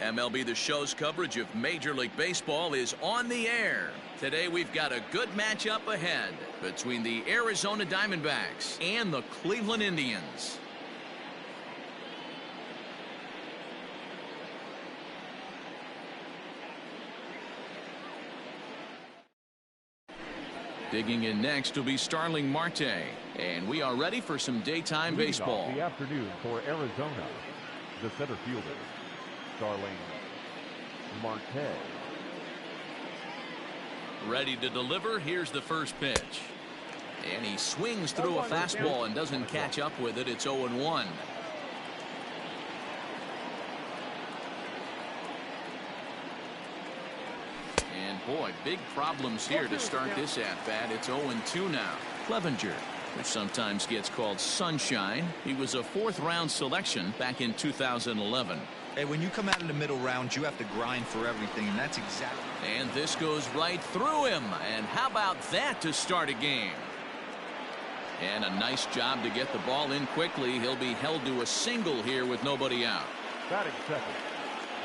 MLB The Show's coverage of Major League Baseball is on the air. Today we've got a good matchup ahead between the Arizona Diamondbacks and the Cleveland Indians. Digging in next will be Starling Marte, and we are ready for some daytime baseball. The afternoon for Arizona, the center fielder, Starling Marte. Ready to deliver. Here's the first pitch. And he swings through a fastball and doesn't catch up with it. It's 0-1. And boy, big problems here to start this at-bat. It's 0-2 now. Clevenger, which sometimes gets called Sunshine. He was a fourth-round selection back in 2011. Hey, when you come out in the middle rounds, you have to grind for everything, and that's exactly. And this goes right through him. And how about that to start a game? And a nice job to get the ball in quickly. He'll be held to a single here with nobody out. Batting second,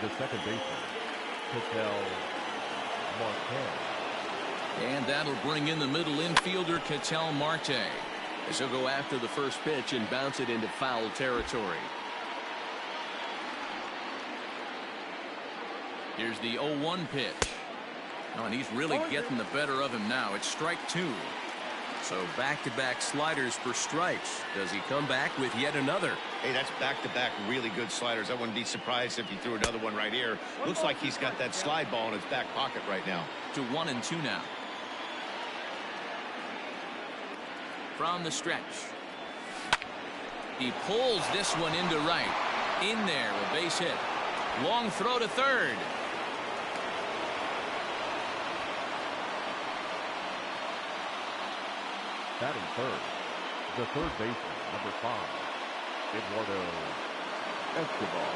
the second baseman, Marte. And that'll bring in the middle infielder, Ketel Marte, as he'll go after the first pitch and bounce it into foul territory. Here's the 0-1 pitch. Oh, and he's really getting the better of him now. It's strike two. So back-to-back sliders for strikes. Does he come back with yet another? Hey, that's back-to-back really good sliders. I wouldn't be surprised if he threw another one right here. Looks like he's got that slide ball in his back pocket right now. To 1-2 now. From the stretch. He pulls this one into right. In there, a base hit. Long throw to third. Batting third, the third baseman, number 5, Eduardo Escobar.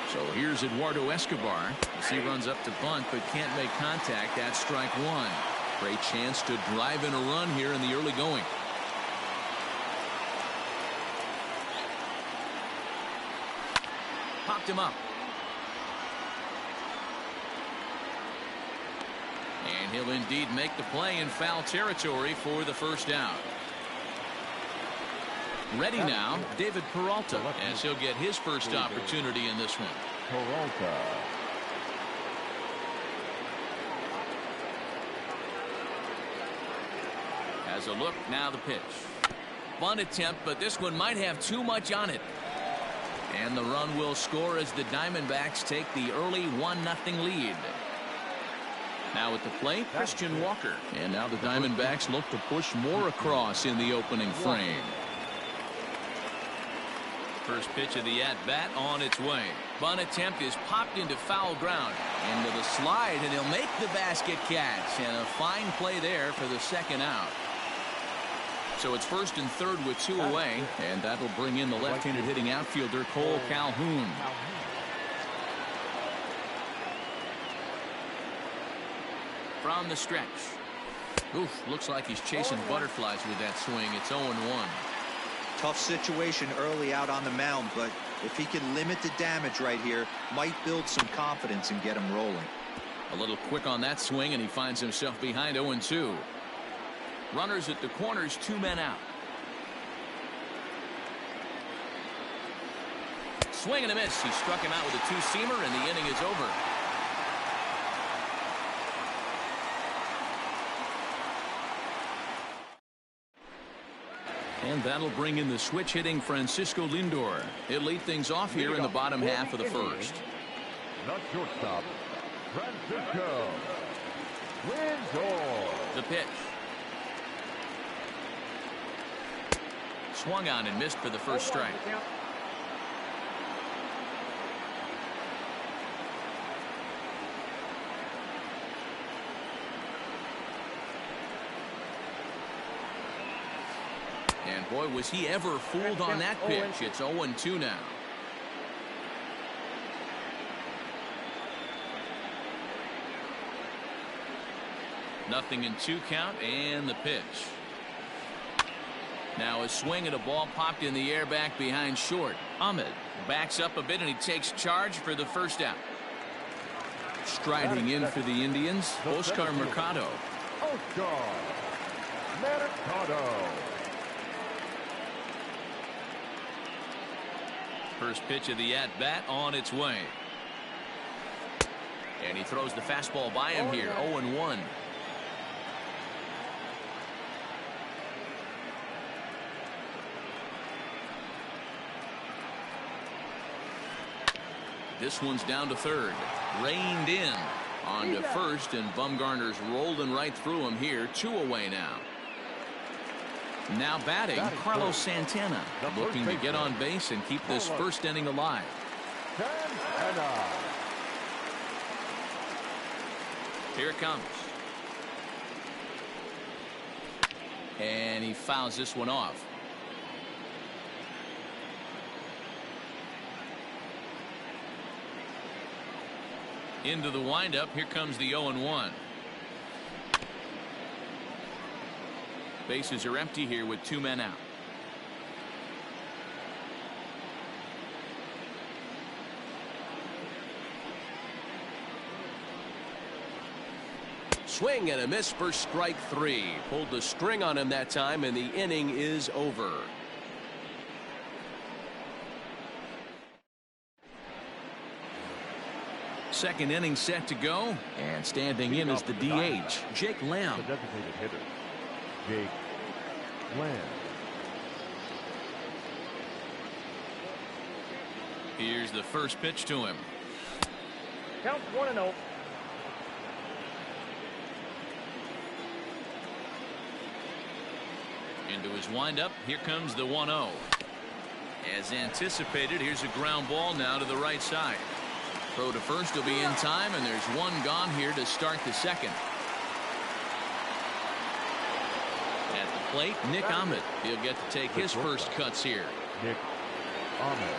So here's Eduardo Escobar as he runs up to bunt but can't make contact. That's strike one. Great chance to drive in a run here in the early going. Popped him up. And he'll indeed make the play in foul territory for the first out. Ready now, David Peralta, as he'll get his first opportunity in this one. Peralta. Has a look, now the pitch. Bunt attempt, but this one might have too much on it. And the run will score as the Diamondbacks take the early 1-0 lead. Now at the plate, Christian Walker. And now the Diamondbacks look to push more across in the opening frame. First pitch of the at-bat on its way. Bunt attempt is popped into foul ground. Into the slide, and he'll make the basket catch. And a fine play there for the second out. So it's first and third with 2 away. And that'll bring in the left-handed hitting outfielder, Cole Calhoun. From the stretch. Oof, looks like he's chasing butterflies with that swing. It's 0-1. Tough situation early out on the mound, but if he can limit the damage right here, might build some confidence and get him rolling. A little quick on that swing, and he finds himself behind 0-2. Runners at the corners, 2 men out. Swing and a miss. He struck him out with a two-seamer, and the inning is over. And that'll bring in the switch-hitting Francisco Lindor. He'll lead things off here in the bottom half of the first. Not shortstop, Francisco Lindor. The pitch. Swung on and missed for the first strike. And boy, was he ever fooled on that pitch. It's 0-2 now. Nothing in 2 count, and the pitch. Now a swing and a ball popped in the air back behind short. Ahmed backs up a bit and he takes charge for the first out. Striding in for the Indians, Oscar Mercado. Oscar Mercado. First pitch of the at-bat on its way. And he throws the fastball by him here. 0-1. This one's down to third. Reined in on to first, and Bumgarner's rolling right through him here. 2 away now. Now batting, Carlos Santana, looking to get on base and keep this first inning alive. Here it comes. And he fouls this one off. Into the windup. Here comes the 0-1. Bases are empty here with 2 men out. Swing and a miss for strike 3. Pulled the string on him that time, and the inning is over. Second inning set to go, and standing in is the DH, Jake Lamb. The designated hitter, Jake Lamb. Here's the first pitch to him. Count 1-0. Into his windup. Here comes the 1-0. As anticipated, here's a ground ball now to the right side. Throw to first will be in time, and there's one gone here to start the second. At the plate, Nick Ahmed. He'll get to take his first cuts here. Nick Ahmed.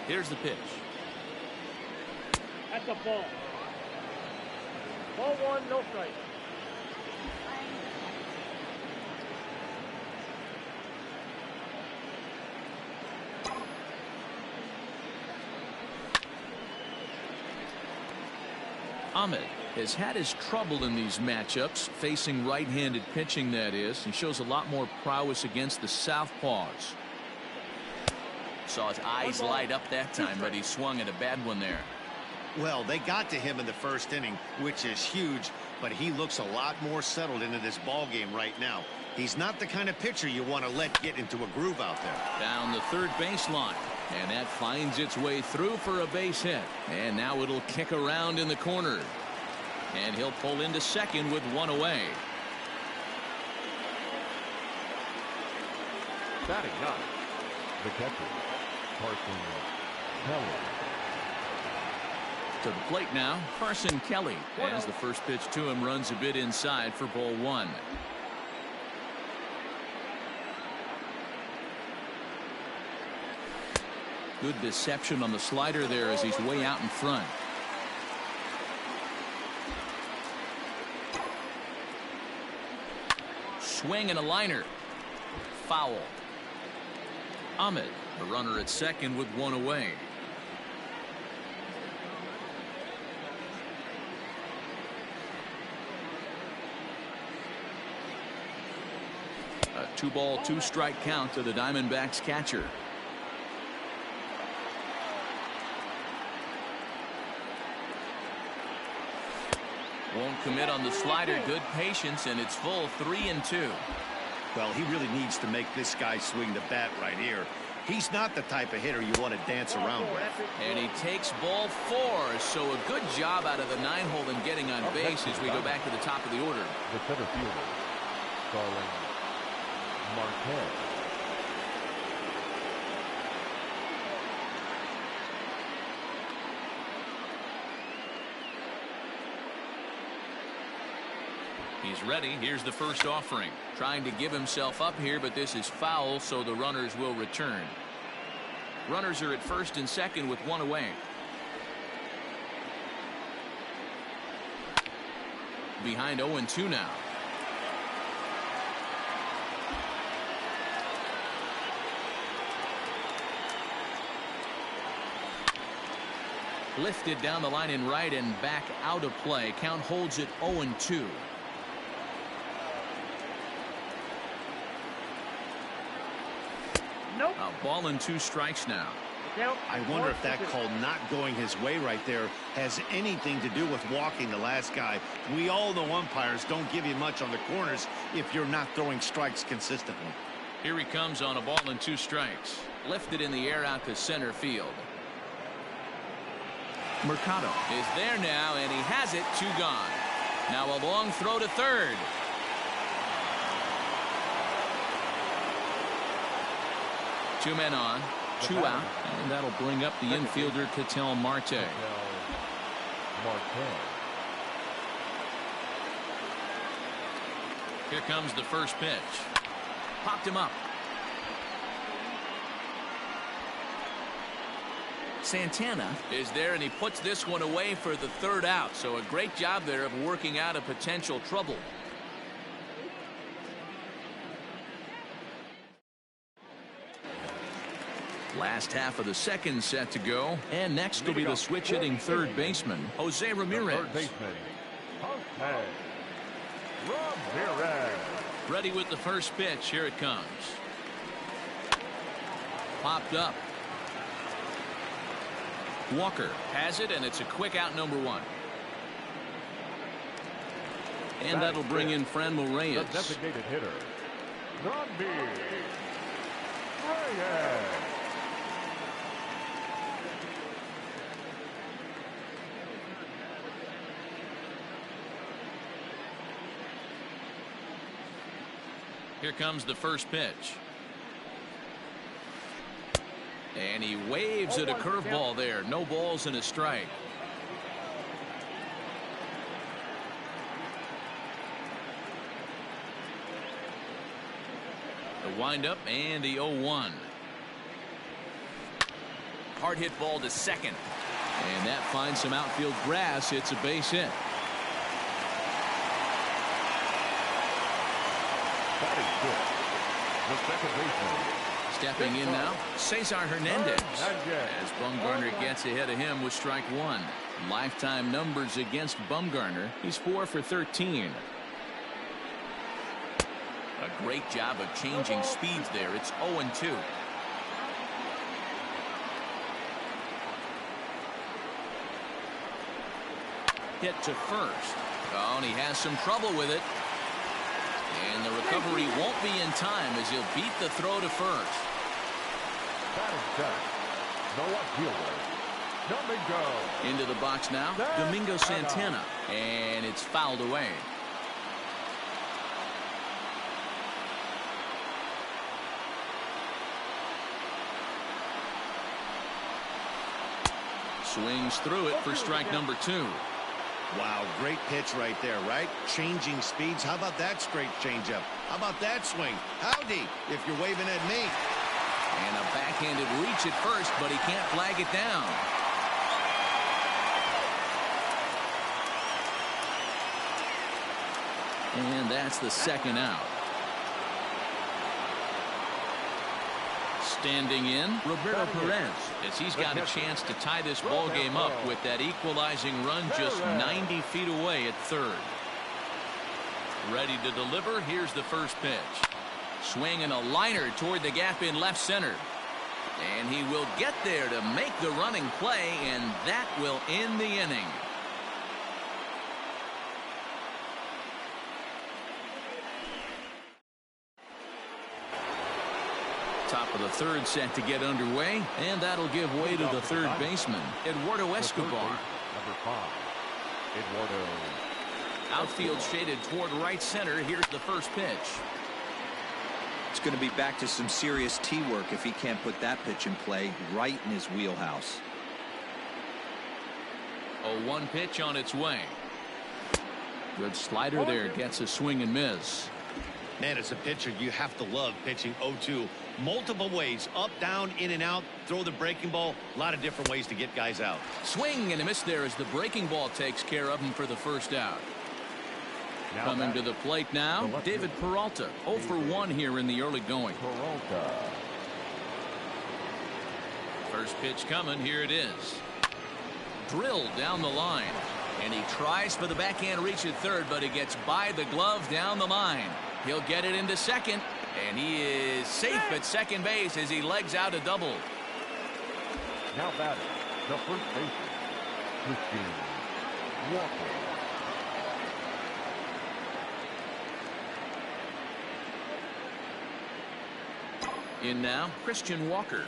Here's the pitch. That's a ball. Ball 1, no strike. Ahmed has had his trouble in these matchups, facing right-handed pitching, that is. He shows a lot more prowess against the southpaws. Saw his eyes light up that time, but he swung at a bad one there. Well, they got to him in the first inning, which is huge, but he looks a lot more settled into this ball game right now. He's not the kind of pitcher you want to let get into a groove out there. Down the third baseline, and that finds its way through for a base hit. And now it'll kick around in the corner, and he'll pull into second with 1 away. Batting ninth, the catcher, Carson Kelly. To the plate now, Carson Kelly, as the first pitch to him runs a bit inside for ball 1. Good deception on the slider there as he's way out in front. Swing and a liner. Foul. Ahmed, the runner at second with 1 away. A 2-ball, 2-strike count to the Diamondbacks catcher. Won't commit on the slider. Good patience, and it's full. 3-2. Well, he really needs to make this guy swing the bat right here. He's not the type of hitter you want to dance around with. And he takes ball 4. So a good job out of the 9-hole in getting on base as we go back to the top of the order. The center fielder, Starling Marquez. He's ready. Here's the first offering. Trying to give himself up here, but this is foul, so the runners will return. Runners are at first and second with 1 away. behind 0-2 now. Lifted down the line in right and back out of play. Count holds it 0-2. Nope. A ball and 2 strikes now. Count. I wonder if that call not going his way right there has anything to do with walking the last guy. We all know umpires don't give you much on the corners if you're not throwing strikes consistently. Here he comes on a ball and 2 strikes. Lifted in the air out to center field. Mercado is there now, and he has it. 2 gone. Now a long throw to third. Two men on, 2 out, and that'll bring up the infielder Ketel Marte. Here comes the first pitch. Popped him up. Santana is there, and he puts this one away for the 3rd out. So a great job there of working out a potential trouble. Last half of the 2nd set to go, and next will be the switch hitting 3rd baseman Jose Ramirez. Third baseman, Jose Ramirez. Ready with the first pitch. Here it comes. Popped up. Walker has it, and it's a quick out, number 1. And that'll bring in Franmil Reyes. The designated hitter, Franmil Reyes. Here comes the first pitch. And he waves at a curveball there. No balls and a strike. The windup and the 0-1. Hard hit ball to second. And that finds some outfield grass. It's a base hit. That is good. The second baseman. Stepping in now, Cesar Hernandez. As Bumgarner gets ahead of him with strike 1. Lifetime numbers against Bumgarner. He's 4 for 13. A great job of changing speeds there. It's 0-2. Hit to first. Oh, and he has some trouble with it. And the recovery won't be in time as he'll beat the throw to first. That is set. No outfielder. Domingo. Into the box now, Domingo Santana. And it's fouled away. Swings through it for strike number 2. Wow, great pitch right there, right? Changing speeds. How about that straight changeup? How about that swing? Howdy, if you're waving at me. And a backhanded reach at first, but he can't flag it down. And that's the 2nd out. Standing in, Roberto Perez, as he's got a chance to tie this ball game up with that equalizing run just 90 feet away at 3rd. Ready to deliver. Here's the first pitch. Swinging a liner toward the gap in left center. And he will get there to make the running play, and that will end the inning. Top of the 3rd set to get underway, and that'll give way to the 3rd baseman, Eduardo Escobar. Number 5, Eduardo. Outfield shaded toward right center. Here's the first pitch. It's going to be back to some serious tee work if he can't put that pitch in play right in his wheelhouse. A 1 pitch on its way. Good slider there, gets a swing and miss. Man, as a pitcher, you have to love pitching 0-2. Multiple ways, up, down, in and out, throw the breaking ball. A lot of different ways to get guys out. Swing and a miss there as the breaking ball takes care of him for the first out. Coming to the plate now, David Peralta. 0 for 1 here in the early going. Peralta. First pitch coming. Here it is. Drilled down the line. And he tries for the backhand reach at third, but he gets by the glove down the line. He'll get it into second. And he is safe at second base as he legs out a double. Now batting, the first baseman, Christian Walker. In now, Christian Walker.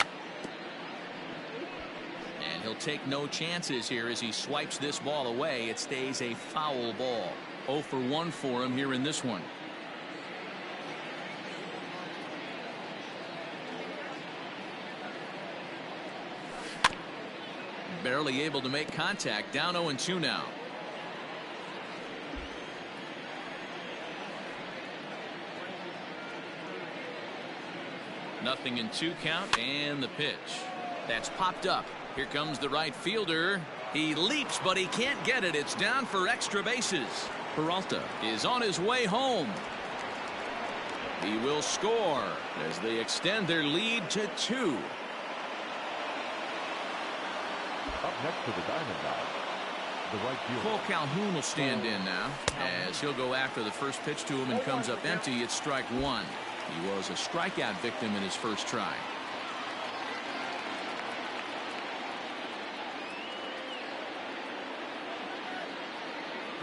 And he'll take no chances here as he swipes this ball away. It stays a foul ball. 0 for 1 for him here in this one. Barely able to make contact. Down 0-2 now. Nothing in 2 count, and the pitch. That's popped up. Here comes the right fielder. He leaps, but he can't get it. It's down for extra bases. Peralta is on his way home. He will score as they extend their lead to 2. Up next to the Diamondbacks, the right fielder. Cole Calhoun will stand in now as he'll go after the first pitch to him and comes up empty. It's strike 1. He was a strikeout victim in his first try.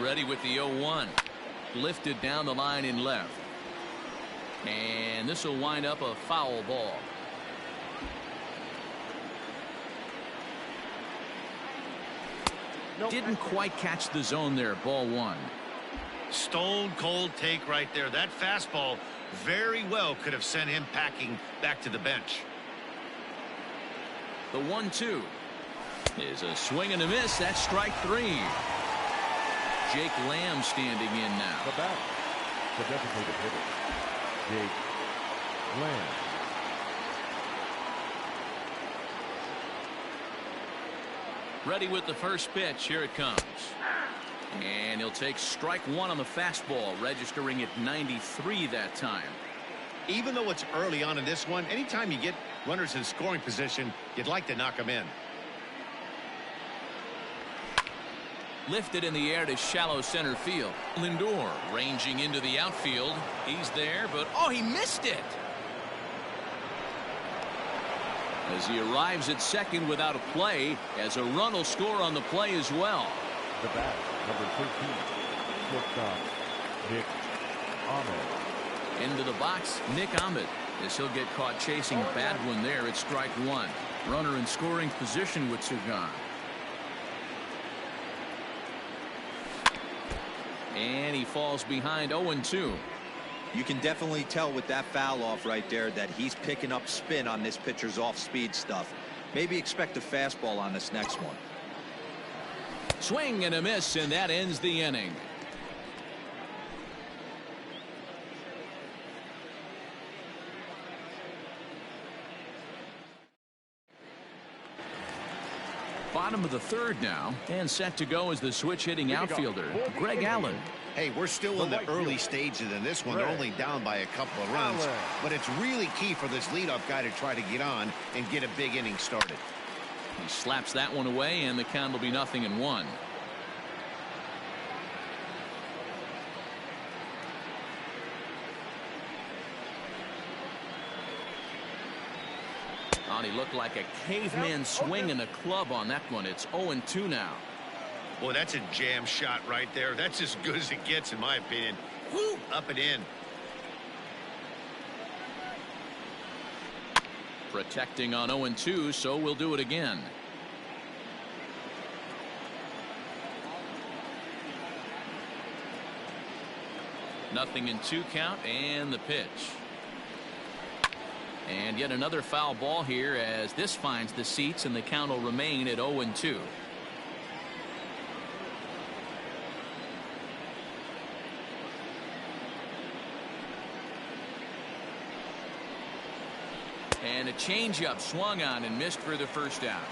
Ready with the 0-1. Lifted down the line in left. And this will wind up a foul ball. Didn't quite catch the zone there. Ball 1. Stone cold take right there. That fastball very well could have sent him packing back to the bench. The 1-2 is a swing and a miss. That's strike 3. Jake Lamb standing in now. The bat, the designated hitter, Jake Lamb. Ready with the first pitch. Here it comes. And he'll take strike 1 on the fastball, registering at 93 that time. Even though it's early on in this one, anytime you get runners in scoring position, you'd like to knock them in. Lifted in the air to shallow center field. Lindor ranging into the outfield. He's there, but oh, he missed it. As he arrives at second without a play, as a run will score on the play as well. The bat, number 13, shortstop, Nick Ahmed. Into the box, Nick Ahmed, as he'll get caught chasing a bad one there at strike 1. Runner in scoring position with 2 gone. And he falls behind 0-2. You can definitely tell with that foul off right there that he's picking up spin on this pitcher's off-speed stuff. Maybe expect a fastball on this next one. Swing and a miss, and that ends the inning. Bottom of the 3rd now, and set to go as the switch hitting outfielder, Greg Allen. Hey, we're still in the early stages in this one. They're only down by a couple of runs, but it's really key for this leadoff guy to try to get on and get a big inning started. He slaps that one away, and the count will be 0-1. He looked like a caveman swinging a club on that one. It's 0-2 now. Boy, that's a jam shot right there. That's as good as it gets, in my opinion. Woo, up and in. Protecting on 0-2, so we'll do it again. Nothing in 2 count, and the pitch. And yet another foul ball here as this finds the seats, and the count will remain at 0-2. And a changeup swung on and missed for the first out.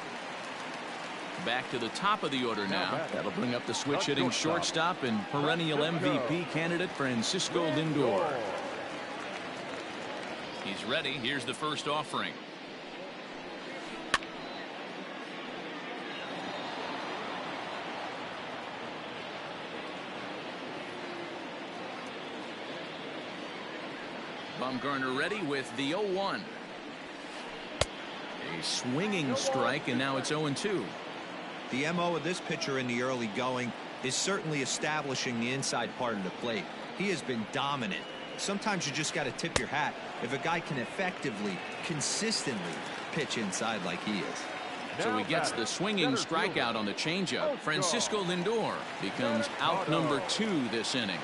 Back to the top of the order now. batting. That'll bring up the switch hitting shortstop and perennial MVP candidate Francisco Lindor. He's ready. Here's the first offering. Bumgarner ready with the 0-1. A swinging strike, and now it's 0-2. The MO of this pitcher in the early going is certainly establishing the inside part of the plate. He has been dominant. Sometimes you just got to tip your hat if a guy can effectively, consistently pitch inside like he is. So he gets the swinging strikeout on the changeup. Francisco Lindor becomes out number 2 this inning.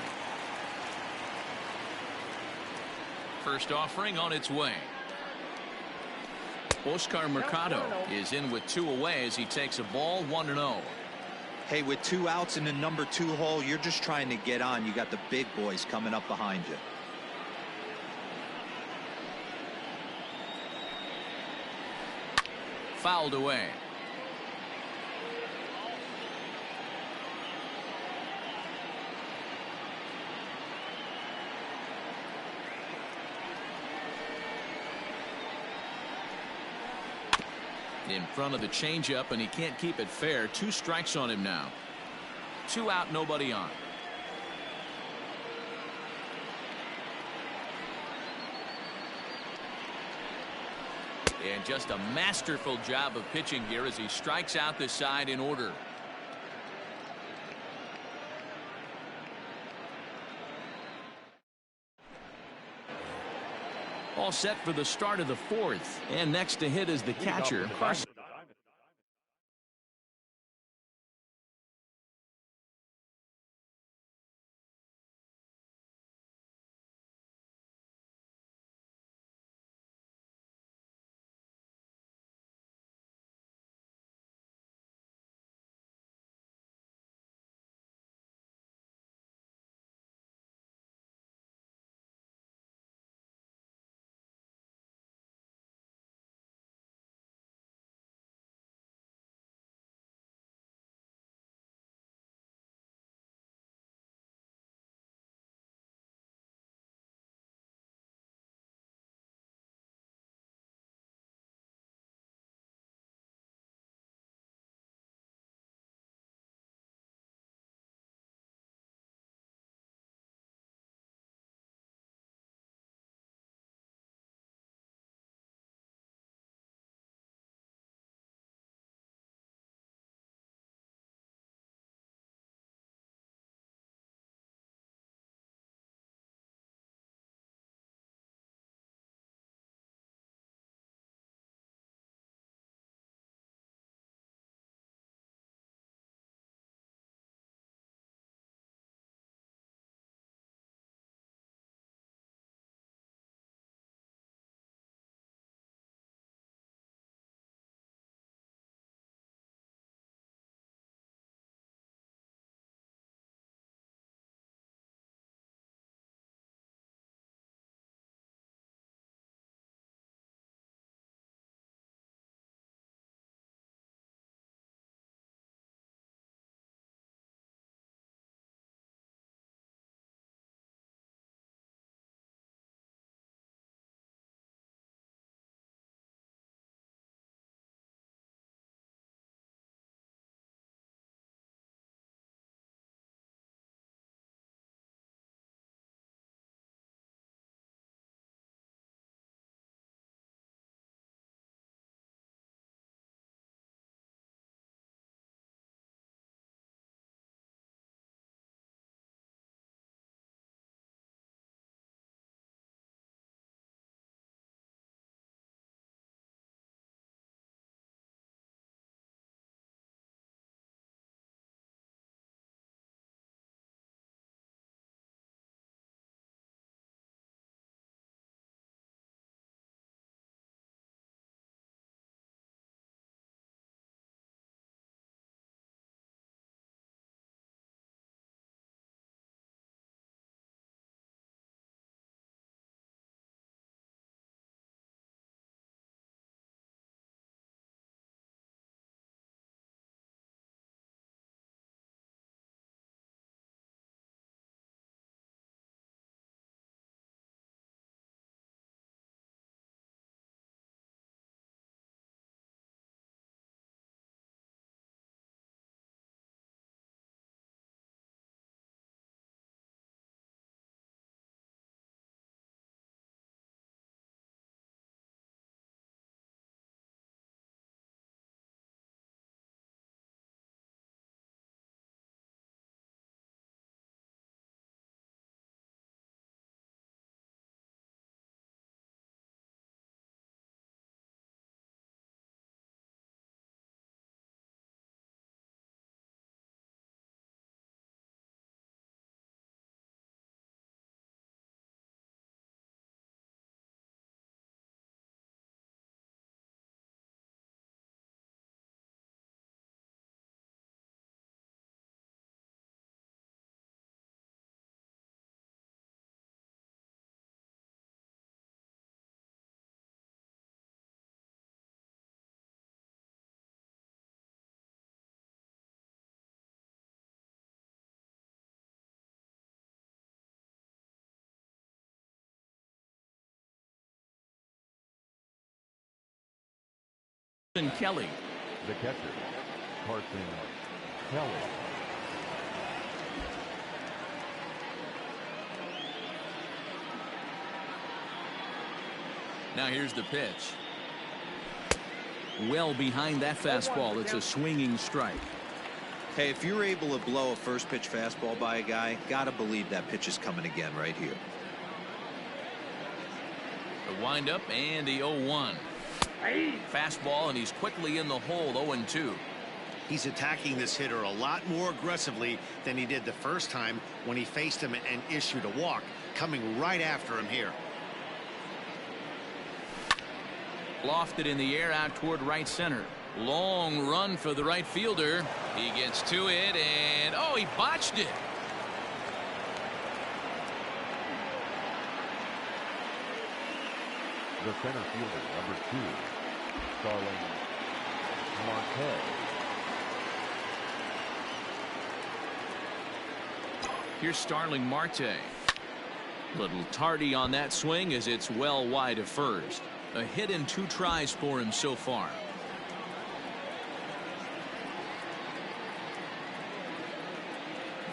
First offering on its way. Oscar Mercado is in with 2 away as he takes a ball 1-0. Hey, with 2 outs in the number 2 hole, you're just trying to get on. You got the big boys coming up behind you. Fouled away. In front of the changeup, and he can't keep it fair. 2 strikes on him now. 2 out, nobody on. And just a masterful job of pitching here as he strikes out the side in order. All set for the start of the 4th. And next to hit is the catcher, Carson. Kelly. The catcher, Carson Kelly. Now here's the pitch. Well behind that fastball. It's a swinging strike. Hey, if you're able to blow a first pitch fastball by a guy, gotta believe that pitch is coming again right here. The windup and the 0-1. Fastball, and he's quickly in the hole. 0-2. He's attacking this hitter a lot more aggressively than he did the first time when he faced him and issued a walk, coming right after him here. Lofted in the air out toward right center. Long run for the right fielder. He gets to it, and oh, he botched it. The center fielder, number 2, Starling Marte. Here's Starling Marte. Little tardy on that swing as it's well wide of first. A hit in 2 tries for him so far.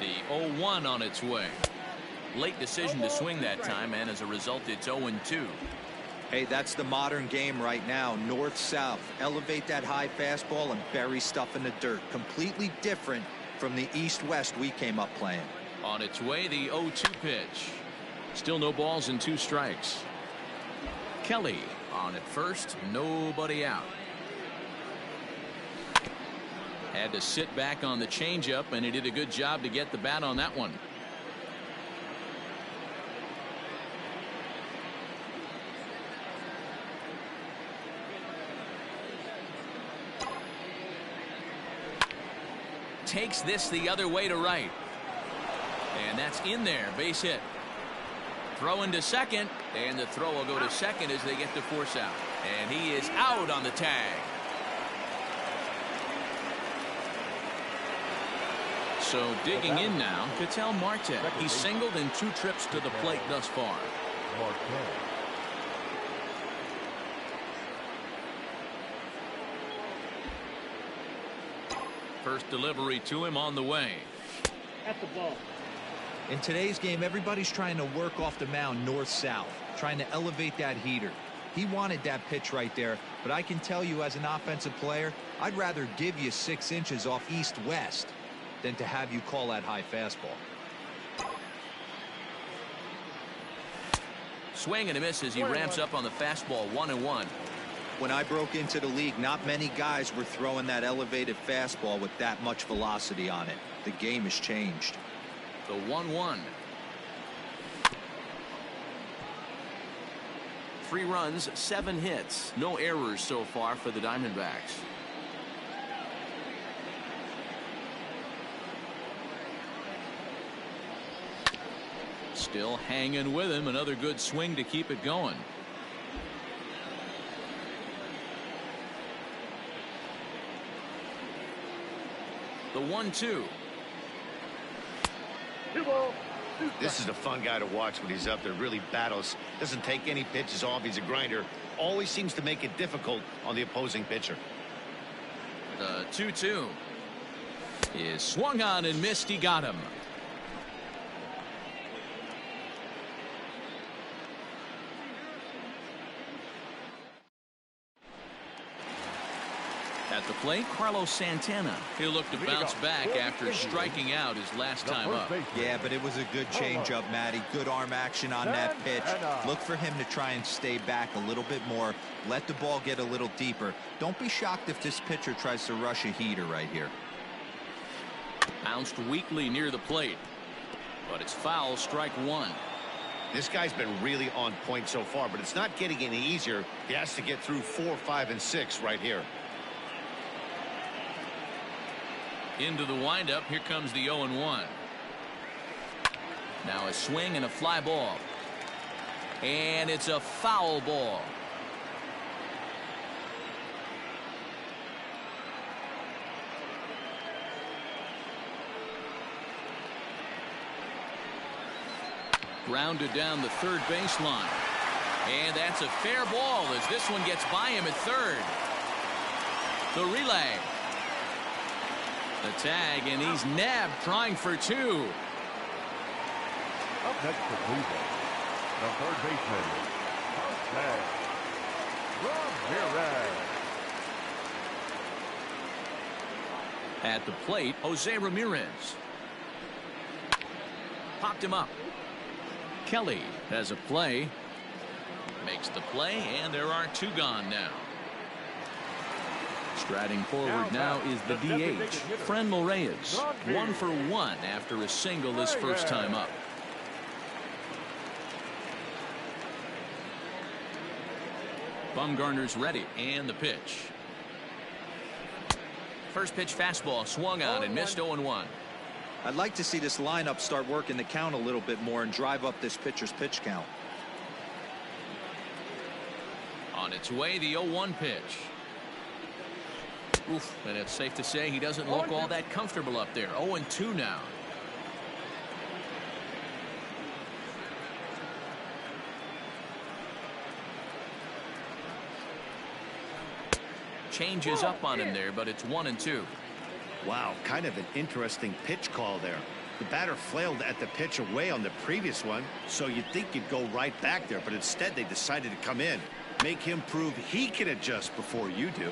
The 0-1 on its way. Late decision to swing that time, and as a result, it's 0-2. Hey, that's the modern game right now. North-south. Elevate that high fastball and bury stuff in the dirt. Completely different from the east-west we came up playing. On its way, the 0-2 pitch. Still no balls and 2 strikes. Kelly on at first, nobody out. Had to sit back on the changeup, and he did a good job to get the bat on that one. Takes this the other way to right. And that's in there. Base hit. Throw into second, and the throw will go to second as they get the force out. And he is out on the tag. So digging in now, Ketel Marte. He's singled in 2 trips to the plate thus far. Marte. First delivery to him on the way. That's the ball. In today's game, everybody's trying to work off the mound north-south, trying to elevate that heater. He wanted that pitch right there, but I can tell you as an offensive player, I'd rather give you 6 inches off east-west than to have you call that high fastball. Swing and a miss as he ramps up on the fastball. 1-1. When I broke into the league, not many guys were throwing that elevated fastball with that much velocity on it. The game has changed. The 1-1. 3 runs, 7 hits. No errors so far for the Diamondbacks. Still hanging with him. Another good swing to keep it going. The 1-2. This is a fun guy to watch when he's up there. Really battles. Doesn't take any pitches off. He's a grinder. Always seems to make it difficult on the opposing pitcher. The 2-2 is swung on and missed. He got him. At the plate, Carlos Santana. He'll look to bounce back after striking out his last time up. Yeah, but it was a good changeup, Matty. Good arm action on that pitch. Look for him to try and stay back a little bit more. Let the ball get a little deeper. Don't be shocked if this pitcher tries to rush a heater right here. Bounced weakly near the plate, but it's foul. Strike 1. This guy's been really on point so far, but it's not getting any easier. He has to get through 4, 5, and 6 right here. Into the windup. Here comes the 0-1. Now a swing and a fly ball. And it's a foul ball. Grounded down the third baseline. And that's a fair ball as this one gets by him at third. The relay. The tag, and he's nabbed trying for two. Up next for Cleveland, the third baseman, Jose Ramirez. At the plate, Jose Ramirez. Popped him up. Kelly has a play. Makes the play, and there are two gone now. Striding forward now is the DH, Franmil Reyes. 1 for 1 after a single his first time up. Bumgarner's ready, and the pitch. First pitch fastball swung on and missed 0-1. I'd like to see this lineup start working the count a little bit more and drive up this pitcher's pitch count. On its way, the 0-1 pitch. Oof, and it's safe to say he doesn't look all that comfortable up there. 0-2 now. Changes up on him there, but it's 1-2. Wow, kind of an interesting pitch call there. The batter flailed at the pitch away on the previous one, so you'd think you'd go right back there, but instead they decided to come in. Make him prove he can adjust before you do.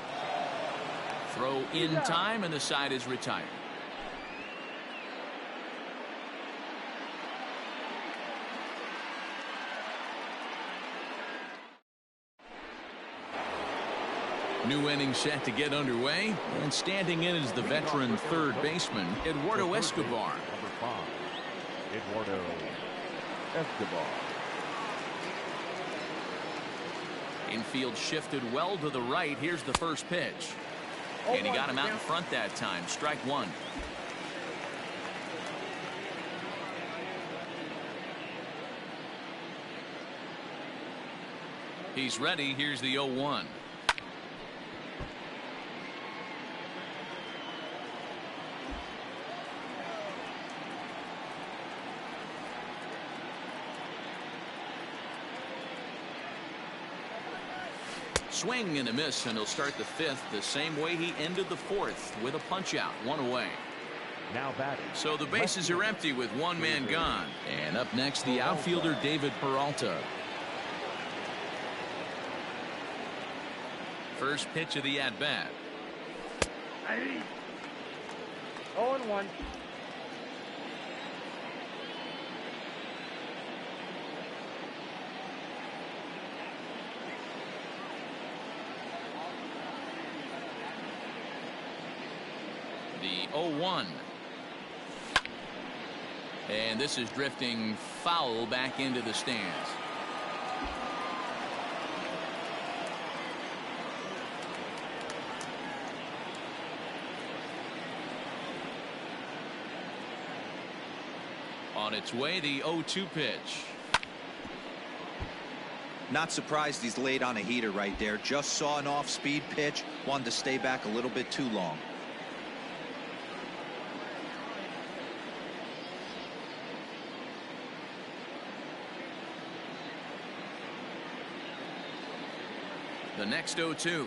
Throw in time, and the side is retired. New inning set to get underway, and standing in is the veteran third baseman, Eduardo Escobar. Number 5, Eduardo Escobar. Infield shifted well to the right. Here's the first pitch. And he got him out in front that time. Strike one. He's ready. Here's the 0-1. Swing and a miss, and he'll start the fifth the same way he ended the fourth, with a punch out, one away. Now batting. So the bases are empty with one man gone. And up next, the outfielder David Peralta. First pitch of the at-bat. 0-1. The 0-1. And this is drifting foul back into the stands. On its way, the 0-2 pitch. Not surprised he's laid on a heater right there. Just saw an off-speed pitch. Wanted to stay back a little bit too long. The next 0-2.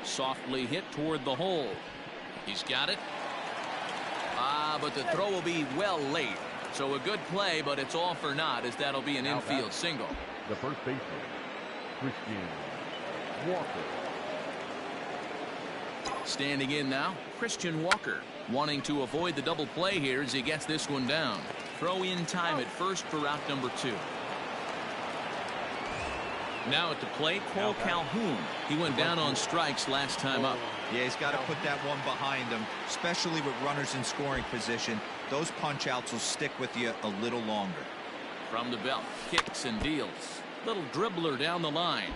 Softly hit toward the hole. He's got it. But the throw will be well late. So a good play, but it's all for naught, as that'll be an infield single. The first baseman, Christian Walker. Standing in now, Christian Walker, wanting to avoid the double play here as he gets this one down. Throw in time at first for out number 2. Now at the plate, Cole Calhoun. He went down on strikes last time up. Yeah, he's got to put that one behind him, especially with runners in scoring position. Those punch outs will stick with you a little longer. From the belt, kicks and deals. Little dribbler down the line.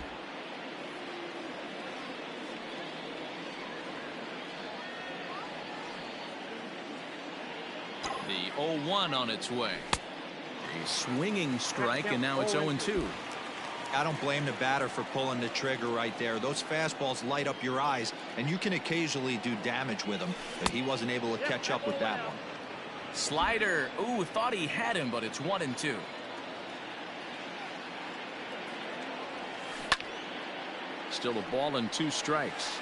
The 0-1 on its way. A swinging strike, and now it's 0-2. I don't blame the batter for pulling the trigger right there. Those fastballs light up your eyes, and you can occasionally do damage with them, but he wasn't able to catch up with that one. Slider. Ooh, thought he had him, but it's 1-2. Still a ball and 2 strikes.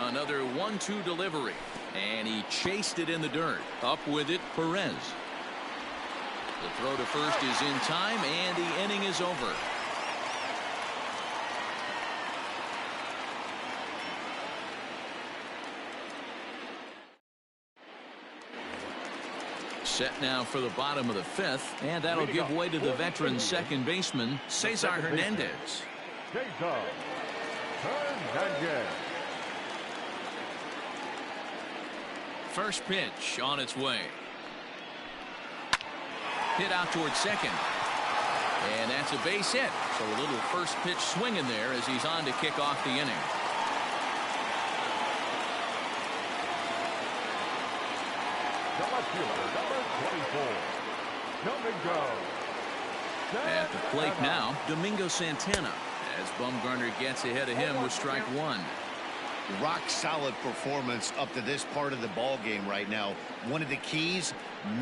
Another 1-2 delivery, and he chased it in the dirt. Up with it, Perez. The throw to first is in time, and the inning is over. Set now for the bottom of the 5th, and that'll give way to the veteran second baseman, Cesar Hernandez. Cesar Hernandez. First pitch on its way. Hit out towards second. And that's a base hit. So a little first pitch swinging there as he's on to kick off the inning. The left fielder, number 24, Domingo. At the plate now, Domingo Santana, as Bumgarner gets ahead of him with strike 1. Rock solid performance up to this part of the ball game right now. One of the keys,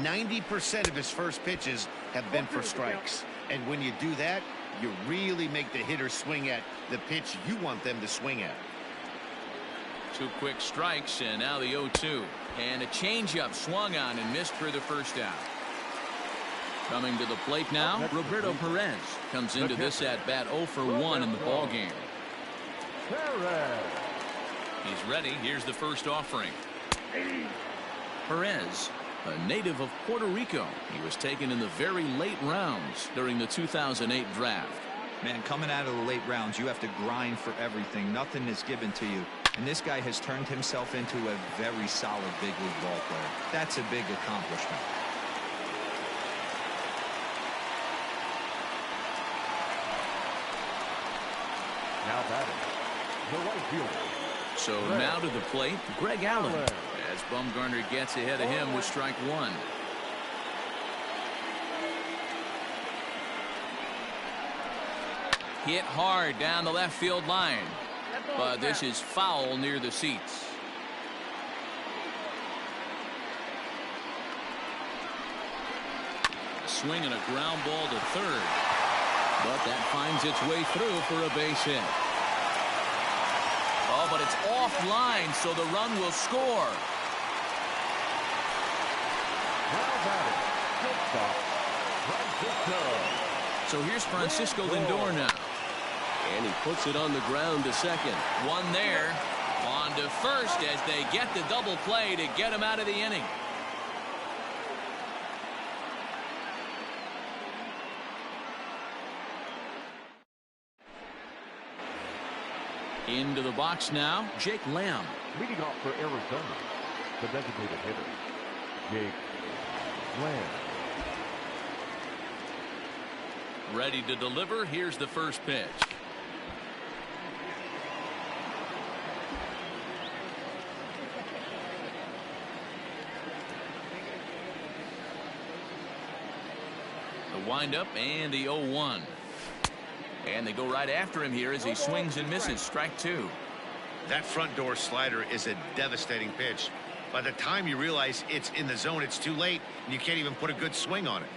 90% of his first pitches have been for strikes. And when you do that, you really make the hitter swing at the pitch you want them to swing at. 2 quick strikes, and now the 0-2. And a changeup swung on and missed for the first out. Coming to the plate now, Roberto Perez comes into this at bat 0 for 1 in the ball game. Perez. He's ready. Here's the first offering. Perez, a native of Puerto Rico. He was taken in the very late rounds during the 2008 draft. Man, coming out of the late rounds, you have to grind for everything. Nothing is given to you. And this guy has turned himself into a very solid big league ball player. That's a big accomplishment. Now batting, the right fielder. So now to the plate, Greg Allen, as Bumgarner gets ahead of him with strike 1. Hit hard down the left field line, but this is foul near the seats. A swing and a ground ball to third, but that finds its way through for a base hit. Oh, but it's offline, so the run will score. Now batting, shortstop, Francisco. So here's Francisco Lindor now. And he puts it on the ground to second. One there. On to first as they get the double play to get him out of the inning. Into the box now, Jake Lamb. Leading off for Arizona, the designated hitter, Jake Lamb. Ready to deliver. Here's the first pitch. The windup and the 0-1. And they go right after him here as he swings and misses. Strike 2. That front door slider is a devastating pitch. By the time you realize it's in the zone, it's too late, and you can't even put a good swing on it.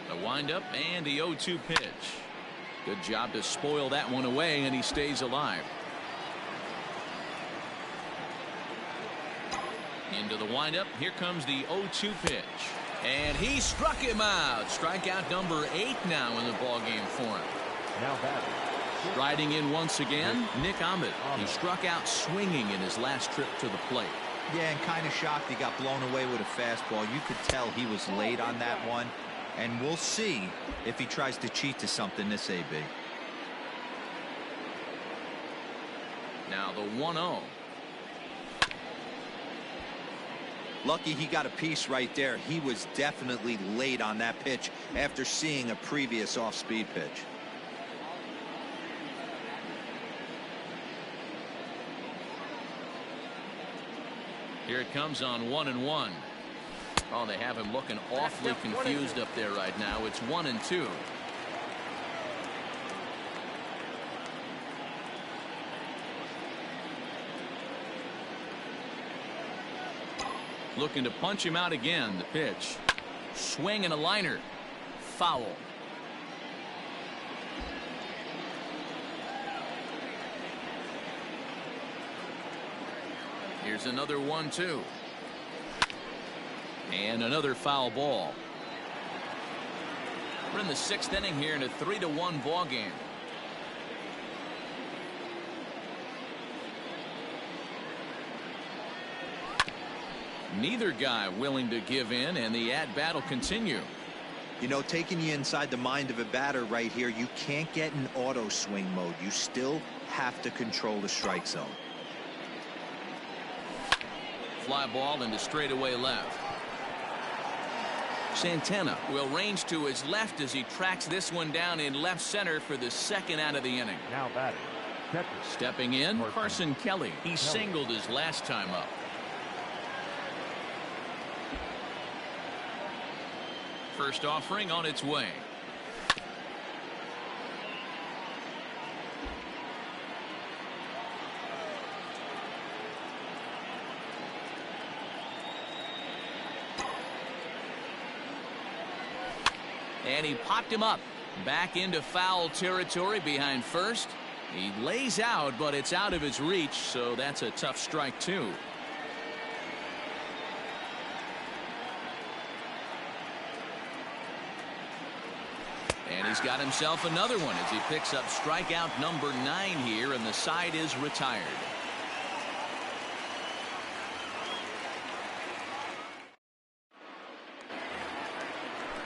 The windup and the 0-2 pitch. Good job to spoil that one away, and he stays alive. Into the windup. Here comes the 0-2 pitch. And he struck him out. Strikeout number 8 now in the ballgame for him. Now batting. Riding in once again, Nick Ahmed. He struck out swinging in his last trip to the plate. Yeah, and kind of shocked he got blown away with a fastball. You could tell he was late on that one. And we'll see if he tries to cheat to something this AB. Now the 1-0. Lucky he got a piece right there. He was definitely late on that pitch after seeing a previous off-speed pitch. Here it comes on 1-1. Oh, they have him looking awfully confused up there right now. It's 1-2. Looking to punch him out again. The pitch. Swing and a liner. Foul. Here's another 1-2. And another foul ball. We're in the 6th inning here in a 3-1 ball game. Neither guy willing to give in, and the at-bat will continue. You know, taking you inside the mind of a batter right here, you can't get in auto swing mode. You still have to control the strike zone. Fly ball into straightaway left. Santana will range to his left as he tracks this one down in left center for the 2nd out of the inning. Now batting, catcher. Stepping in, Carson Kelly. He singled his last time up. First offering on its way. And he popped him up. Back into foul territory behind first. He lays out, but it's out of his reach, so that's a tough strike, too. And he's got himself another one as he picks up strikeout number 9 here, and the side is retired.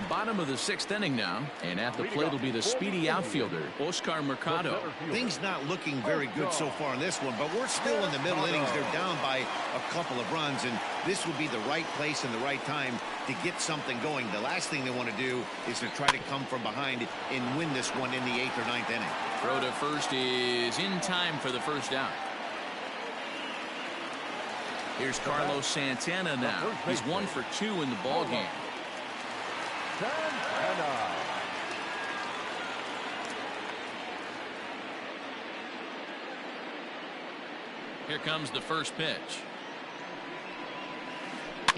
Bottom of the 6th inning now, and at the plate will be the speedy outfielder, Oscar Mercado. Things not looking very good so far in this one, but we're still in the middle innings. They're down by a couple of runs, and this would be the right place and the right time to get something going. The last thing they want to do is to try to come from behind and win this one in the 8th or 9th inning. Throw to first is in time for the first out. Here's Carlos Santana now. He's 1 for 2 in the ball game. Here comes the first pitch.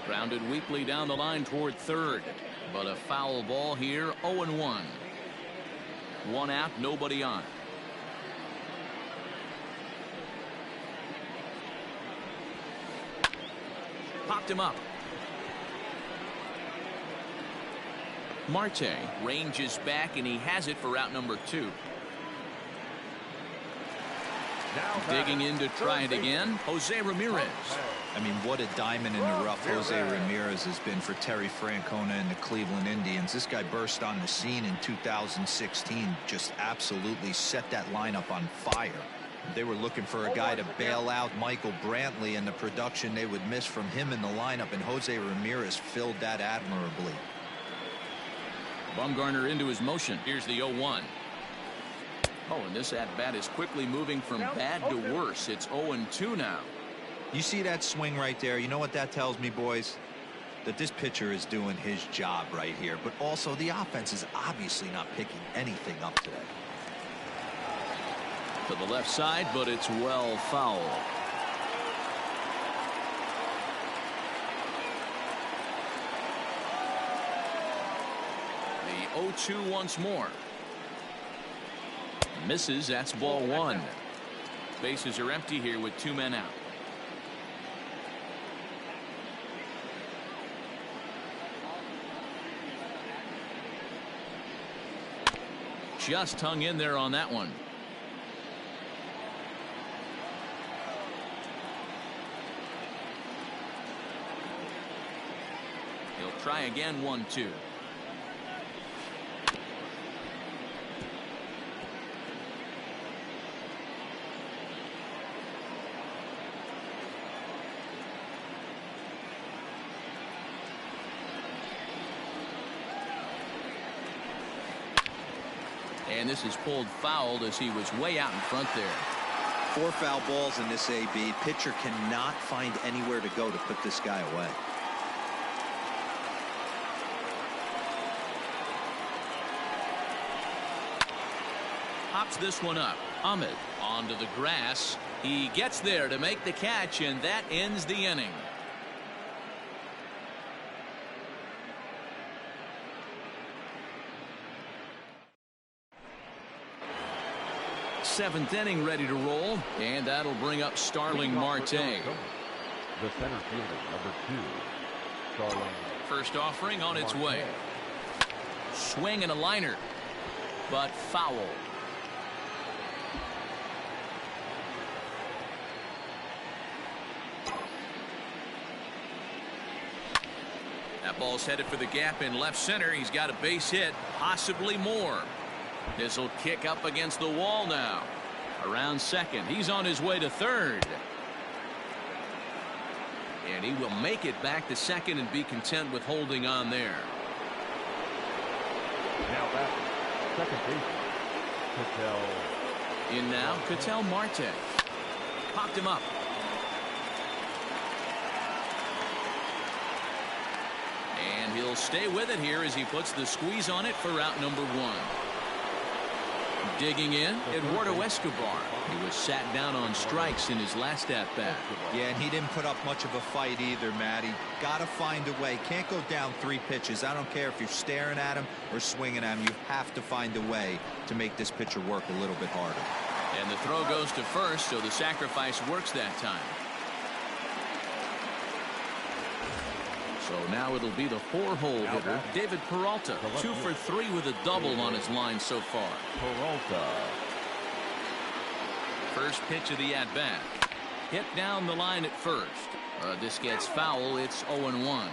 Grounded weakly down the line toward third, but a foul ball here. 0-1. 1 out, nobody on. Popped him up. Marte ranges back, and he has it for out number 2. Digging in to try it again, Jose Ramirez. I mean, what a diamond in the rough Jose Ramirez has been for Terry Francona and the Cleveland Indians. This guy burst on the scene in 2016, just absolutely set that lineup on fire. They were looking for a guy to bail out Michael Brantley, and the production they would miss from him in the lineup, and Jose Ramirez filled that admirably. Bumgarner into his motion. Here's the 0-1. Oh, and this at-bat is quickly moving from bad to worse. It's 0-2 now. You see that swing right there? You know what that tells me, boys? That this pitcher is doing his job right here. But also, the offense is obviously not picking anything up today. To the left side, but it's well foul. The 0-2 once more. Misses. That's ball 1. Bases are empty here with 2 men out. Just hung in there on that one. He'll try again. 1-2. And this is pulled foul as he was way out in front there. 4 foul balls in this AB. Pitcher cannot find anywhere to go to put this guy away. Pops this one up. Ahmed onto the grass. He gets there to make the catch, and that ends the inning. 7th inning ready to roll, and that'll bring up Starling Marte. The center fielder, number 2, Starling. First offering on its way. Swing and a liner, but foul. That ball's headed for the gap in left center. He's got a base hit, possibly more. This will kick up against the wall now. Around second. He's on his way to third. And he will make it back to second and be content with holding on there. Now back, second baseman, Ketel. In now, Ketel Marte. Popped him up. And he'll stay with it here as he puts the squeeze on it for out number 1. Digging in, Eduardo Escobar. He was sat down on strikes in his last at-bat. Yeah, and he didn't put up much of a fight either, Matty. Got to find a way. Can't go down 3 pitches. I don't care if you're staring at him or swinging at him. You have to find a way to make this pitcher work a little bit harder. And the throw goes to first, so the sacrifice works that time. So now it'll be the 4-hole hitter, David Peralta. 2 for 3 with a double on his line so far. Peralta. First pitch of the at-bat. Hit down the line at first. This gets foul. It's 0-1.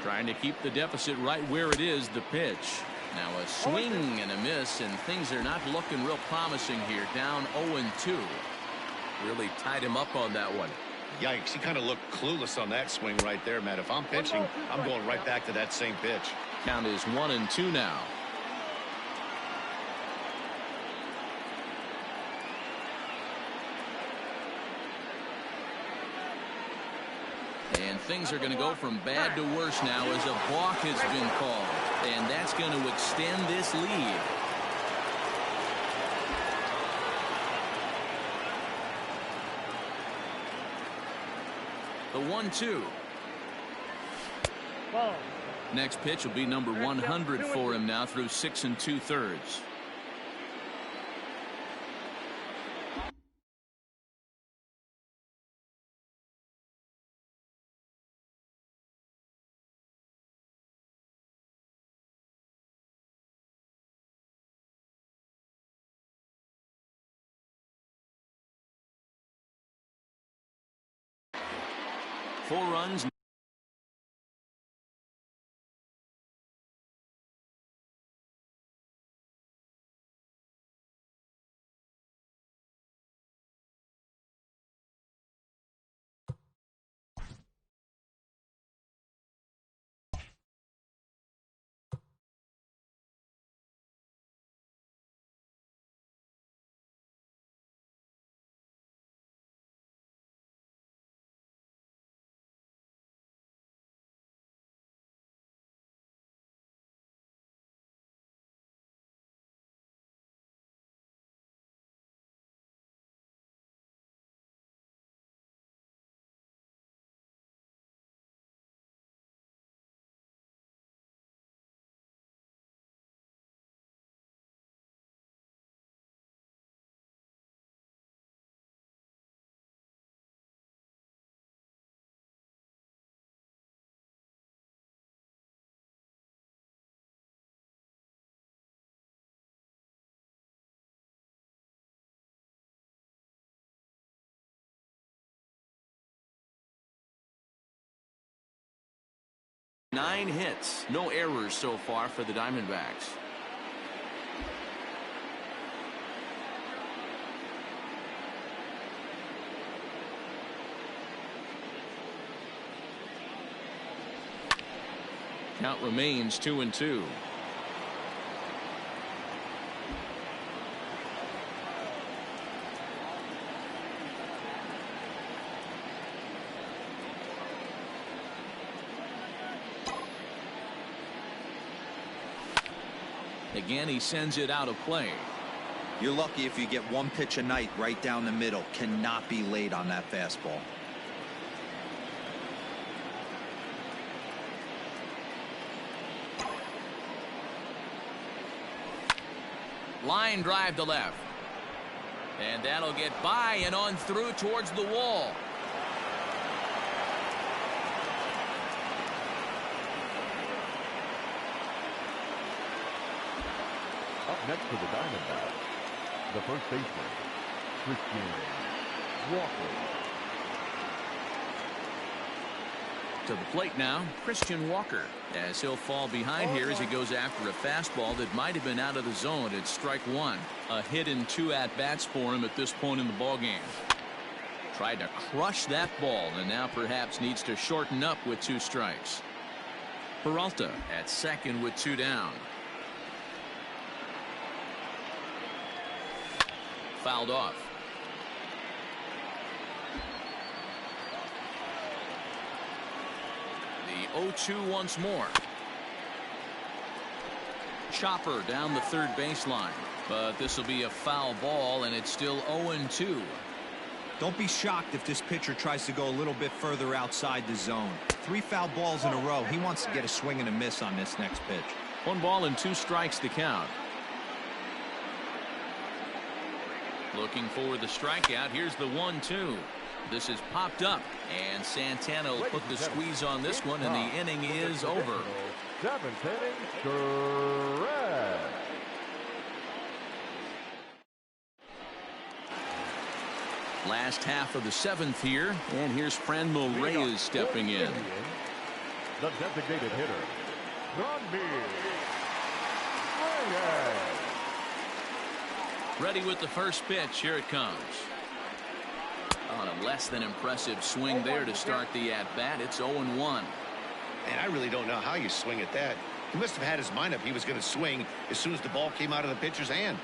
Trying to keep the deficit right where it is, the pitch. Now a swing and a miss, and things are not looking real promising here. Down 0-2. Really tied him up on that one. Yikes, he kind of looked clueless on that swing right there, Matt. If I'm pitching, I'm going right back to that same pitch. Count is 1-2 now. And things are going to go from bad to worse now as a balk has been called. And that's going to extend this lead. The 1-2. Next pitch will be number 100 for him now through 6 2/3. Four runs. Nine hits, no errors so far for the Diamondbacks. Count remains 2-2. Again, he sends it out of play. You're lucky if you get one pitch a night right down the middle. Cannot be late on that fastball. Line drive to left. And that'll get by and on through towards the wall. Up next for the Diamondbacks, the first baseman, Christian Walker. To the plate now, Christian Walker, as he'll fall behind here as he goes after a fastball that might have been out of the zone at strike one. A hit and 2 at-bats for him at this point in the ballgame. Tried to crush that ball and now perhaps needs to shorten up with 2 strikes. Peralta at second with 2 down. Fouled off. The 0-2 once more. Chopper down the third baseline, but this will be a foul ball and it's still 0-2. Don't be shocked if this pitcher tries to go a little bit further outside the zone. 3 foul balls in a row. He wants to get a swing and a miss on this next pitch. 1 ball and 2 strikes to count. Looking for the strikeout. Here's the 1-2. This is popped up, and Santana will put the squeeze on this one, and the inning is over. 7th inning, correct. Last half of the 7th here, and here's Franmil Reyes stepping in. The designated hitter, Franmil Reyes. Ready with the first pitch. Here it comes. On a less than impressive swing there to start the at-bat. It's 0-1. And I really don't know how you swing at that. He must have had his mind up he was going to swing as soon as the ball came out of the pitcher's hand.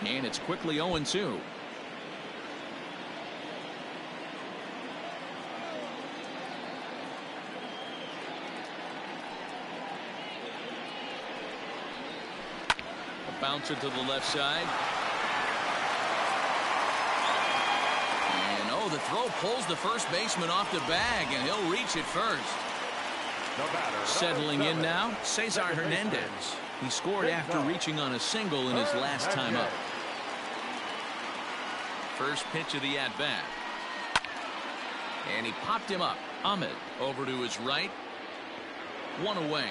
And it's quickly 0-2. A bouncer to the left side. And the throw pulls the first baseman off the bag, and he'll reach it first. Settling in now, Cesar Hernandez. He scored after reaching on a single in his last time up. First pitch of the at-bat. And he popped him up. Ahmed over to his right. 1 away.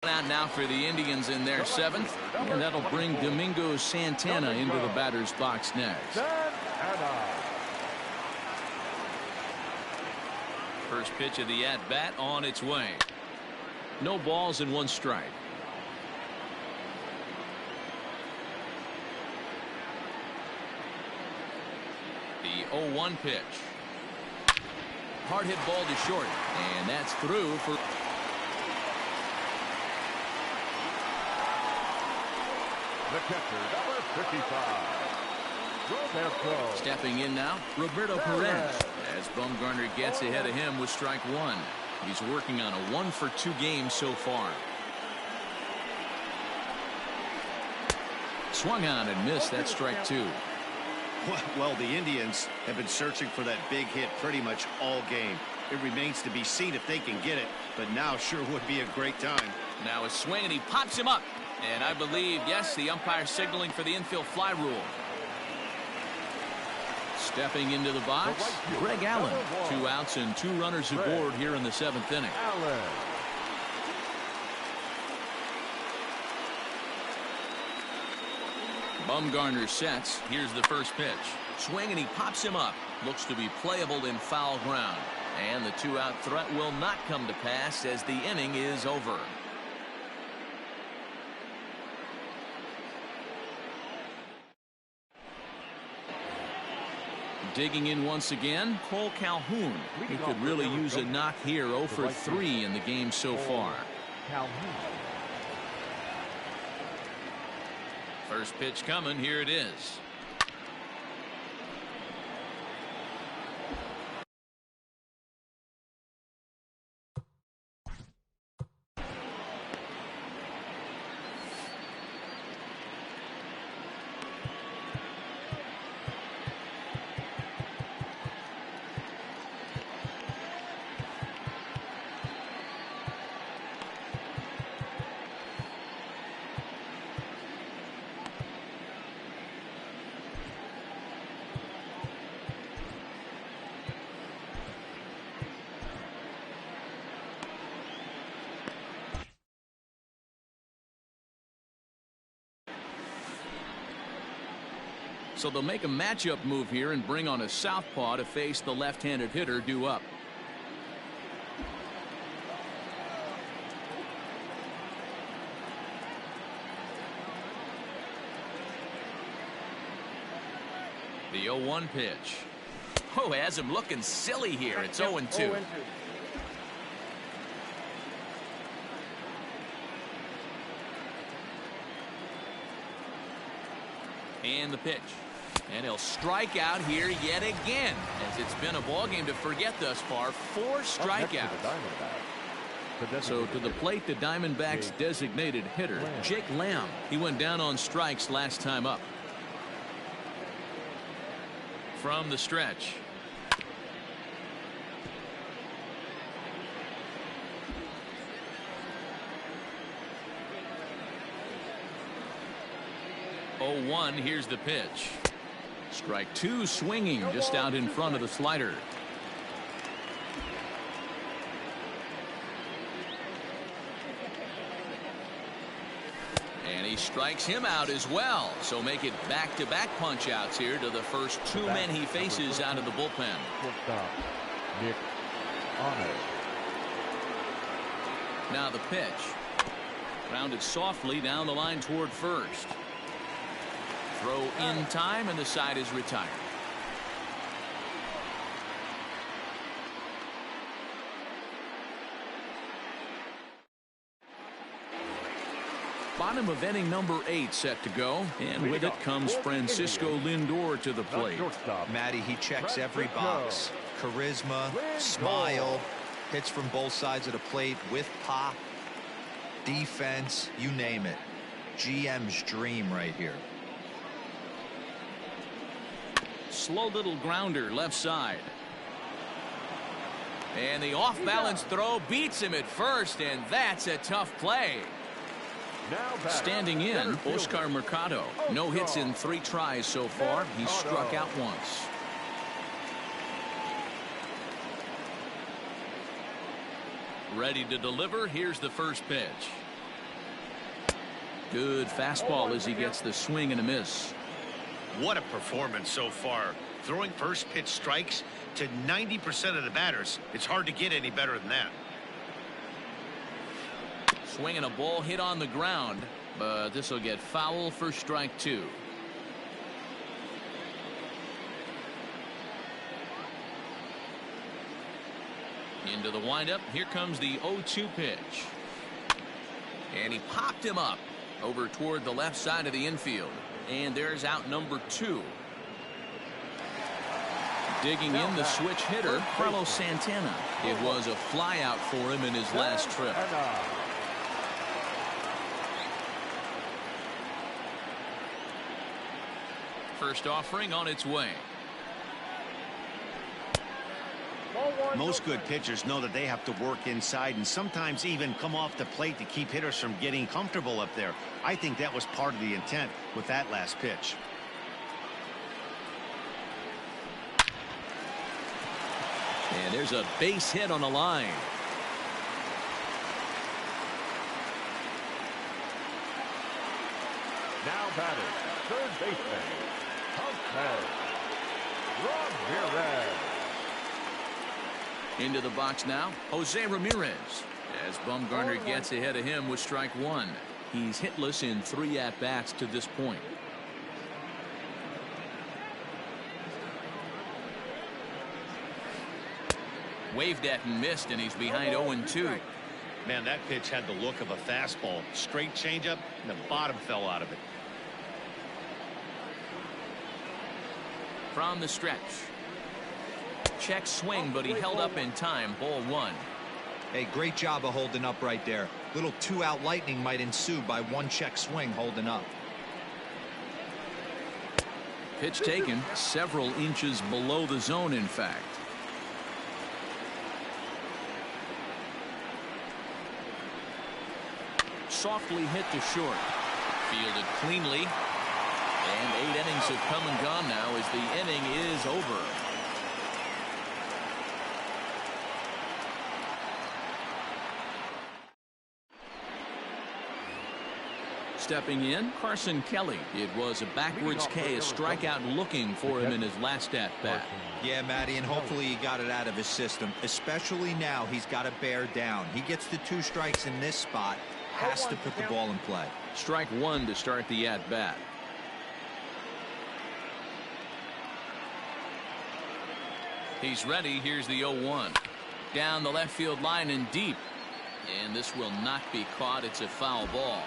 Out now for the Indians in their 7th, and that'll bring Domingo Santana into the batter's box next. First pitch of the at-bat on its way. No balls and 1 strike. The 0-1 pitch. Hard hit ball to short, and that's through for. The catcher, number 55, Roberto. Stepping in now, Roberto Perez, as Bumgarner gets ahead of him with strike 1. He's working on a 1-for-2 game so far. Swung on and missed. That strike 2. Well, the Indians have been searching for that big hit pretty much all game. It remains to be seen if they can get it, but now sure would be a great time. Now a swing, and he pops him up. And I believe, yes, the umpire signaling for the infield fly rule. Stepping into the box, Greg Allen. 2 outs and 2 runners aboard here in the 7th inning. Bumgarner sets. Here's the first pitch. Swing, and he pops him up. Looks to be playable in foul ground. And the 2-out threat will not come to pass as the inning is over. Digging in once again, Cole Calhoun. He could really use a knock here. 0 for 3 in the game so far. First pitch coming. Here it is. So they'll make a matchup move here and bring on a southpaw to face the left-handed hitter due up. The 0-1 pitch. Oh, has him looking silly here. It's 0-2. And the pitch. And he'll strike out here yet again, as it's been a ball game to forget thus far. 4 strikeouts. So to the plate, the Diamondbacks designated hitter, Jake Lamb. He went down on strikes last time up. From the stretch. Oh, 1, here's the pitch. Strike 2, swinging just out in front of the slider. And he strikes him out as well. So make it back-to-back punch-outs here to the first 2 men he faces out of the bullpen. Now the pitch. Grounded softly down the line toward first. Throw in time, and the side is retired. Bottom of inning number 8 set to go, and with it comes Francisco Lindor to the plate. Matty, he checks every box. Charisma, smile, hits from both sides of the plate with pop, defense, you name it. GM's dream right here. Slow little grounder left side. And the off-balance throw beats him at first, and that's a tough play. Standing in, Oscar Mercado. No hits in 3 tries so far. He struck out once. Ready to deliver. Here's the first pitch. Good fastball as he gets the swing and a miss. What a performance so far. Throwing first pitch strikes to 90% of the batters. It's hard to get any better than that. Swinging a ball hit on the ground, but this will get foul for strike 2. Into the windup. Here comes the 0-2 pitch. And he popped him up over toward the left side of the infield. And there's out number 2. Digging in the switch hitter, Carlos Santana. It was a fly out for him in his last trip. First offering on its way. Most good pitchers know that they have to work inside and sometimes even come off the plate to keep hitters from getting comfortable up there. I think that was part of the intent with that last pitch. And there's a base hit on the line. Now batting, third baseman, Ramirez. Into the box now, Jose Ramirez. As Bumgarner gets ahead of him with strike 1. He's hitless in 3 at-bats to this point. Waved at and missed, and he's behind 0-2. Man, that pitch had the look of a fastball. Straight changeup, and the bottom fell out of it. From the stretch. Check swing, but he held up in time. Ball 1. Hey, great job of holding up right there. Little 2-out lightning might ensue by 1 check swing holding up. Pitch taken several inches below the zone, in fact. Softly hit to short. Fielded cleanly. And 8 innings have come and gone now as the inning is over. Stepping in, Carson Kelly. It was a backwards K, a strikeout looking for him in his last at-bat. Yeah, Matty, and hopefully he got it out of his system, especially now he's got to bear down. He gets the 2 strikes in this spot, has to put the ball in play. Strike 1 to start the at-bat. He's ready. Here's the 0-1. Down the left field line and deep. And this will not be caught. It's a foul ball.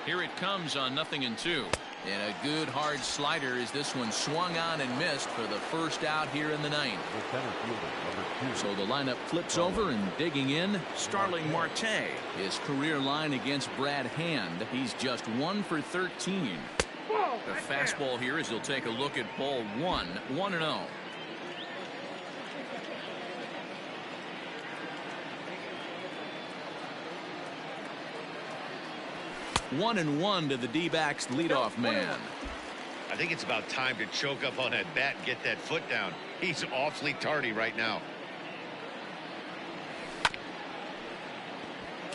Here it comes on 0-2. And a good hard slider as this one swung on and missed for the first out here in the 9th. So the lineup flips over, and digging in, Starling Marte. His career line against Brad Hand. He's just 1 for 13. The fastball here as he'll take a look at ball 1, 1-0. 1-1 to the D-backs leadoff man. I think it's about time to choke up on that bat and get that foot down. He's awfully tardy right now.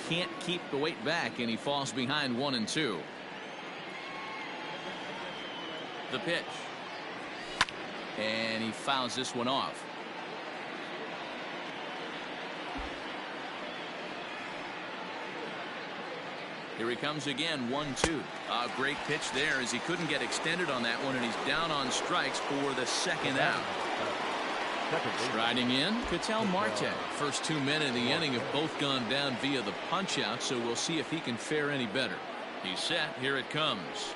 Can't keep the weight back, and he falls behind 1-2. The pitch. And he fouls this one off. Here he comes again, 1-2. A great pitch there as he couldn't get extended on that one, and he's down on strikes for the second out. Striding in, Ketel Marte. First 2 men in the inning have both gone down via the punch-out, so we'll see if he can fare any better. He's set. Here it comes.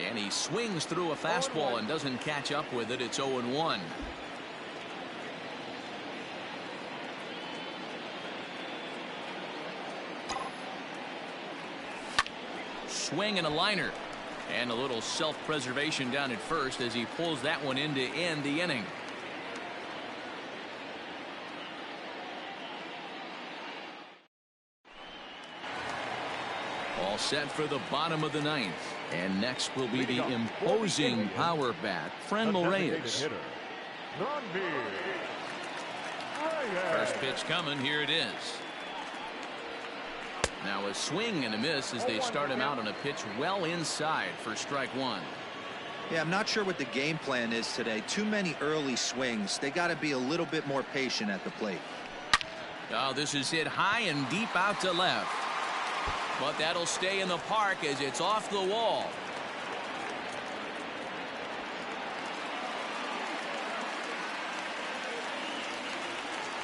And he swings through a fastball and doesn't catch up with it. It's 0-1. Swing and a liner. And a little self-preservation down at first as he pulls that one in to end the inning. All set for the bottom of the 9th. And next will be the imposing power bat, Friendly Reyes. First pitch coming. Here it is. Now a swing and a miss as they start him out on a pitch well inside for strike 1. Yeah, I'm not sure what the game plan is today. Too many early swings. They got to be a little bit more patient at the plate. Oh, this is hit high and deep out to left. But that'll stay in the park as it's off the wall.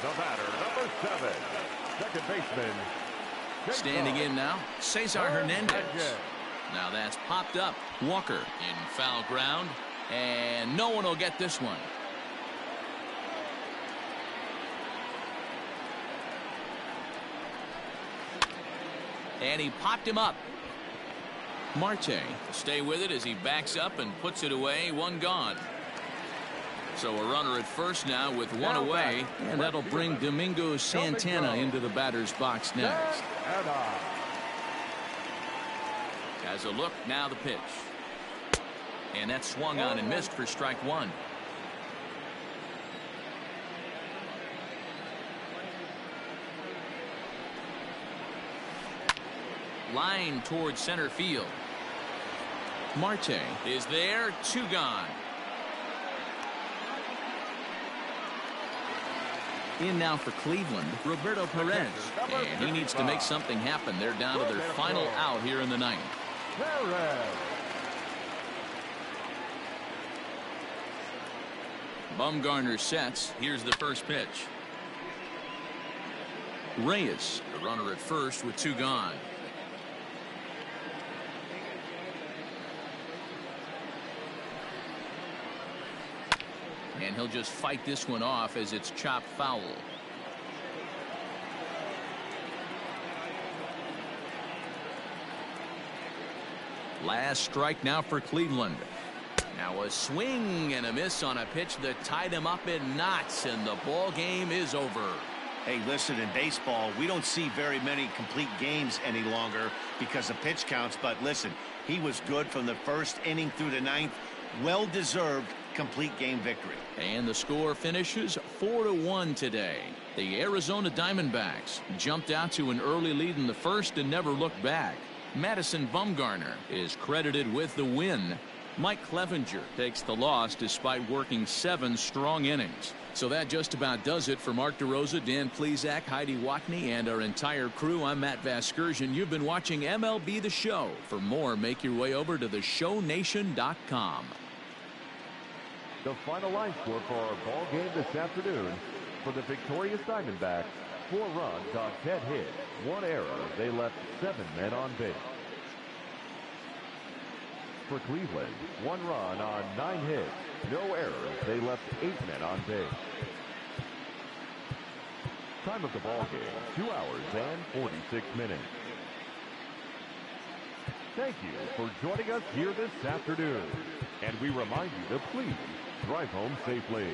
The batter, number 7, second baseman. Standing in now, Cesar Hernandez. Now that's popped up. Walker in foul ground, and no one will get this one. And he popped him up. Marte will stay with it as he backs up and puts it away. One gone. So a runner at first now with one away, and that'll bring Domingo Santana into the batter's box next. Has a look, now the pitch. And that swung on and missed for strike 1. Line towards center field. Marte is there, 2 gone. In now for Cleveland, Roberto Perez. And he needs to make something happen. They're down to their final out here in the 9th. Bumgarner sets. Here's the first pitch. Reyes, the runner at first with 2 gone. And he'll just fight this one off as it's chopped foul. Last strike now for Cleveland. Now a swing and a miss on a pitch that tied him up in knots, and the ball game is over. Hey, listen, in baseball, we don't see very many complete games any longer because of pitch counts. But listen, he was good from the first inning through the 9th. Well-deserved complete game victory. And the score finishes 4-1 today. The Arizona Diamondbacks jumped out to an early lead in the first and never looked back. Madison Bumgarner is credited with the win. Mike Clevenger takes the loss despite working 7 strong innings. So that just about does it for Mark DeRosa, Dan Plesac, Heidi Watney, and our entire crew. I'm Matt Vasgersian. You've been watching MLB The Show. For more, make your way over to theshownation.com. The final line score for our ball game this afternoon: for the victorious Diamondbacks, 4 runs on 10 hits, 1 error. They left 7 men on base. For Cleveland, 1 run on 9 hits, no errors. They left 8 men on base. Time of the ball game, 2 hours and 46 minutes. Thank you for joining us here this afternoon. And we remind you to please drive home safely.